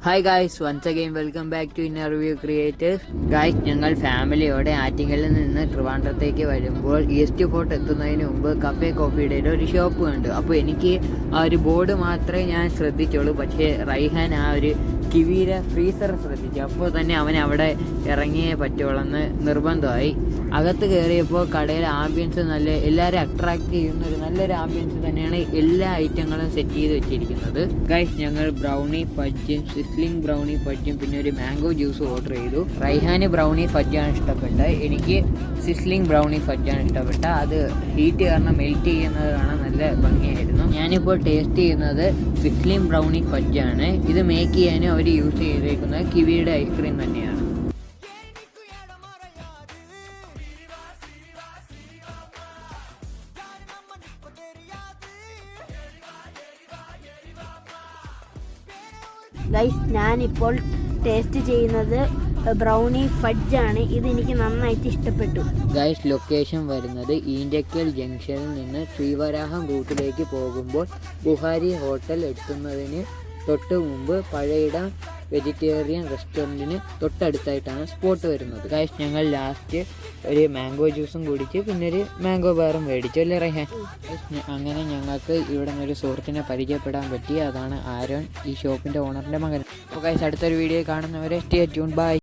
Hi guys, once again welcome back to innerview creators. Guys, ഞങ്ങൾ ഫാമിലിയോടെ ആറ്റിങ്ങലിൽ നിന്ന് ട്രിവാൻഡ്രത്തേക്ക് വരുമ്പോൾ ഈസ്റ്റ് ഫോർട്ട് എത്തുന്നതിന് മുമ്പ് കഫേ കോഫിയുടെ ഒരു ഷോപ്പ് കണ്ടു. അപ്പോൾ എനിക്ക് ആ ഒരു ബോർഡ് മാത്രമേ ഞാൻ ശ്രദ്ധിച്ചുള്ളൂ. പക്ഷേ റൈഹാൻ ആ ഒരു കിവിയുടെ ഫ്രീസർ ശ്രദ്ധിച്ചു. അപ്പോൾ തന്നെ അവൻ അവിടെ ഇറങ്ങിയേ പറ്റുള്ളെന്ന് നിർബന്ധമായി. അകത്ത് കയറിയപ്പോൾ കടയിലെ ആംബിയൻസ് എല്ലാവരും അട്രാക്ട് ചെയ്യുന്ന നല്ലൊരു ആംബിയൻസ് തന്നെയാണ്. എല്ലാ ഐറ്റങ്ങളും സെറ്റ് ചെയ്ത് വെച്ചിരിക്കുന്നത്. ഗൈസ്, ഞങ്ങൾ ബ്രൗണി ഫഡ്ജും സിസ്ലിംഗ് ബ്രൗണി ഫഡ്ജും പിന്നെ ഒരു മാംഗോ ജ്യൂസ് ഓർഡർ ചെയ്തു. റൈഹാന് ബ്രൗണി ഫഡ്ജാണ് ഇഷ്ടപ്പെട്ടത്, എനിക്ക് സിസ്ലിംഗ് ബ്രൗണി ഫഡ്ജാണ് ഇഷ്ടപ്പെട്ടത്. അത് ഹീറ്റ് കാരണം മെൽറ്റ് ചെയ്യുന്നത് കാണാൻ നല്ല ഭംഗിയായിരുന്നു. ഞാനിപ്പോൾ ടേസ്റ്റ് ചെയ്യുന്നത് സിസ്ലിംഗ് ബ്രൗണി ഫഡ്ജാണ്. ഇത് മേക്ക് ചെയ്യാനും അവർ യൂസ് ചെയ്തേക്കുന്നത് കിവിയുടെ ഐസ്ക്രീം തന്നെയാണ്. ഗൈസ്, ഞാനിപ്പോൾ ടേസ്റ്റ് ചെയ്യുന്നത് ബ്രൗണി ഫഡ്ജാണ്. ഇതെനിക്ക് നന്നായിട്ട് ഇഷ്ടപ്പെട്ടു. ഗൈസ്, ലൊക്കേഷൻ വരുന്നത് ഈന്തക്കൽ ജംഗ്ഷനിൽ നിന്ന് ശ്രീവരാഹം റൂട്ടിലേക്ക് പോകുമ്പോൾ ബുഹാരി ഹോട്ടൽ എത്തുന്നതിന് തൊട്ട് മുമ്പ് പഴയിടം വെജിറ്റേറിയൻ റെസ്റ്റോറൻറ്റിന് തൊട്ടടുത്തായിട്ടാണ് സ്പോട്ട് വരുന്നത്. ഗൈസ്, ഞങ്ങൾ ലാസ്റ്റ് ഒരു മാംഗോ ജ്യൂസും കുടിച്ച് പിന്നെ ഒരു മാംഗോ ബാറും മേടിച്ചു അല്ലേ റൈഹാൻ? അങ്ങനെ ഞങ്ങൾക്ക് ഇവിടെ നിന്നൊരു സുഹൃത്തിനെ പരിചയപ്പെടാൻ പറ്റി. അതാണ് ആരോൺ, ഈ ഷോപ്പിൻ്റെ ഓണറിൻ്റെ മകൻ. അപ്പോൾ ഗൈസ്, അടുത്തൊരു വീഡിയോ കാണുന്നവരെ സ്റ്റേ ട്യൂൺ. ബൈ.